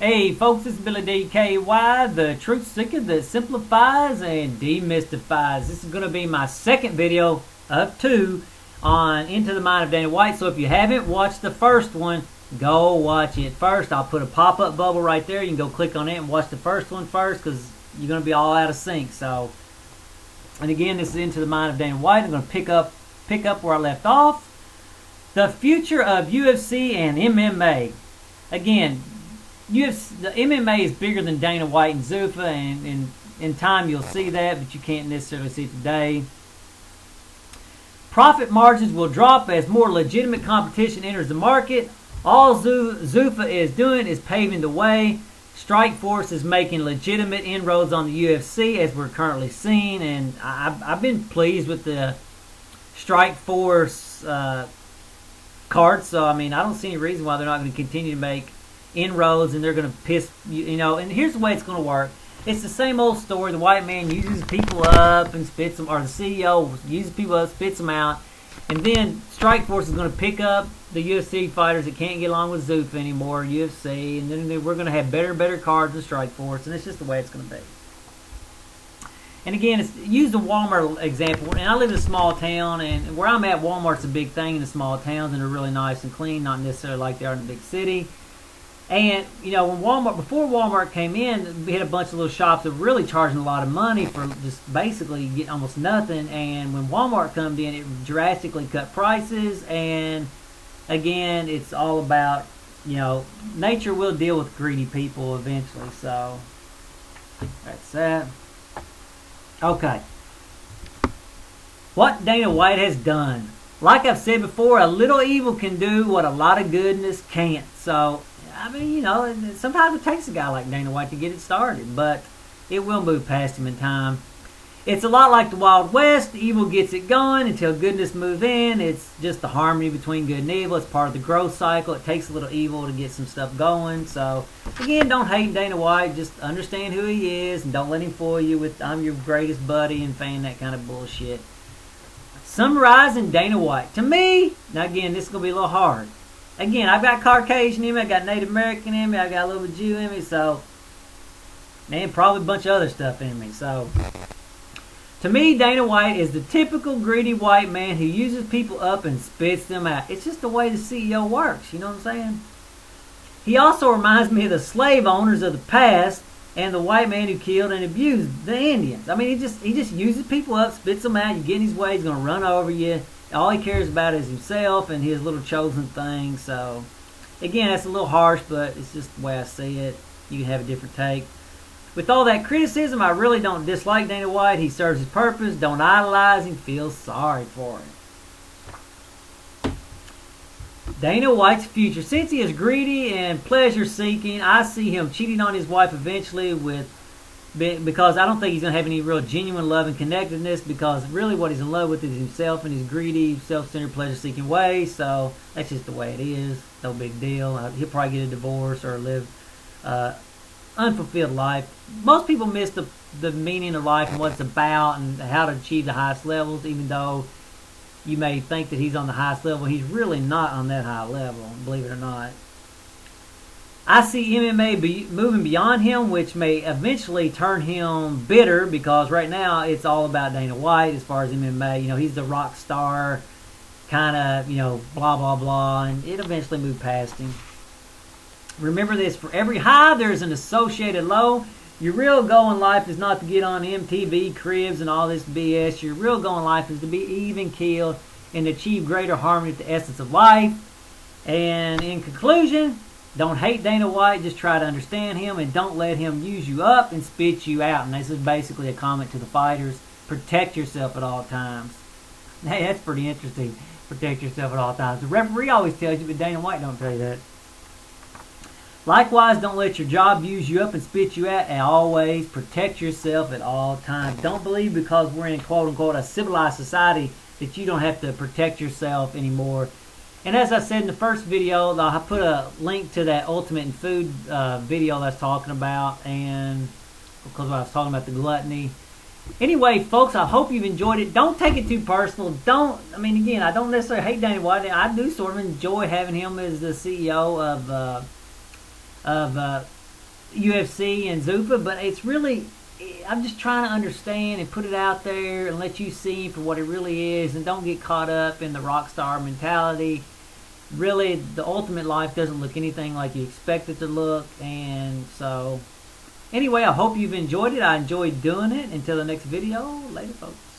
Hey folks, this is Billy DKY, the truth seeker that simplifies and demystifies. This is going to be my second video of two on Into the Mind of Dana White. So if you haven't watched the first one, go watch it first. I'll put a pop-up bubble right there. You can go click on it and watch the first one first because you're going to be all out of sync. So, and again, this is Into the Mind of Dana White. I'm going to pick up where I left off. The future of UFC and MMA. Again, the MMA is bigger than Dana White and Zuffa, and in time you'll see that, but you can't necessarily see it today. Profit margins will drop as more legitimate competition enters the market. All Zuffa is doing is paving the way. Strikeforce is making legitimate inroads on the UFC as we're currently seeing, and I've been pleased with the Strikeforce card. So I mean, I don't see any reason why they're not going to continue to make inroads, and they're going to piss you know. And here's the way it's going to work. It's the same old story. The white man uses people up and spits them, or the CEO uses people up, spits them out, and then Strikeforce is going to pick up the UFC fighters that can't get along with Zuffa anymore, UFC, and then we're going to have better cards than Strikeforce, and it's just the way it's going to be. And again, use the Walmart example. And I live in a small town, and where I'm at, Walmart's a big thing in the small towns, and they're really nice and clean, not necessarily like they are in the big city. And, you know, before Walmart came in, we had a bunch of little shops that were really charging a lot of money for just basically getting almost nothing. And when Walmart come in, it drastically cut prices. And, again, it's all about, you know, nature will deal with greedy people eventually. So, that's that. Okay. What Dana White has done. Like I've said before, a little evil can do what a lot of goodness can't. So, I mean, you know, sometimes it takes a guy like Dana White to get it started, but it will move past him in time. It's a lot like the Wild West. Evil gets it going until goodness moves in. It's just the harmony between good and evil. It's part of the growth cycle. It takes a little evil to get some stuff going. So, again, don't hate Dana White. Just understand who he is, and don't let him fool you with I'm your greatest buddy and fan, that kind of bullshit. Summarizing Dana White. To me, now again, this is going to be a little hard. Again, I've got Caucasian in me, I've got Native American in me, I've got a little bit Jew in me, so, and probably a bunch of other stuff in me. So, to me, Dana White is the typical greedy white man who uses people up and spits them out. It's just the way the CEO works, you know what I'm saying? He also reminds me of the slave owners of the past and the white man who killed and abused the Indians. I mean, he just uses people up, spits them out, you get in his way, he's going to run over you. All he cares about is himself and his little chosen thing. So, again, that's a little harsh, but it's just the way I see it. You can have a different take. With all that criticism, I really don't dislike Dana White. He serves his purpose. Don't idolize him. Feel sorry for him. Dana White's future. Since he is greedy and pleasure-seeking, I see him cheating on his wife eventually because I don't think he's going to have any real genuine love and connectedness, because really what he's in love with is himself and his greedy, self-centered, pleasure-seeking way. So that's just the way it is. No big deal. He'll probably get a divorce or live unfulfilled life. Most people miss the meaning of life and what it's about and how to achieve the highest levels, even though you may think that he's on the highest level. He's really not on that high level, believe it or not. I see MMA moving beyond him, which may eventually turn him bitter, because right now it's all about Dana White as far as MMA. You know, he's the rock star, kind of, you know, blah, blah, blah, and it eventually moved past him. Remember this, for every high there's an associated low. Your real goal in life is not to get on MTV Cribs and all this BS. Your real goal in life is to be even keeled and achieve greater harmony with the essence of life. And in conclusion, don't hate Dana White, just try to understand him, and don't let him use you up and spit you out. And this is basically a comment to the fighters. Protect yourself at all times. Hey, that's pretty interesting. Protect yourself at all times. The referee always tells you, but Dana White don't tell you that. Likewise, don't let your job use you up and spit you out, and always protect yourself at all times. Don't believe because we're in, quote-unquote, a civilized society that you don't have to protect yourself anymore. And as I said in the first video, I put a link to that Ultimate in Food video that I was talking about, and because I was talking about the gluttony. Anyway, folks, I hope you've enjoyed it. Don't take it too personal. I mean, I don't necessarily hate Dana White. I do sort of enjoy having him as the CEO of UFC and Zupa, but it's really, I'm just trying to understand and put it out there and let you see for what it really is, and don't get caught up in the rock star mentality. Really, the ultimate life doesn't look anything like you expect it to look, and so anyway, I hope you've enjoyed it. I enjoyed doing it. Until the next video, later folks.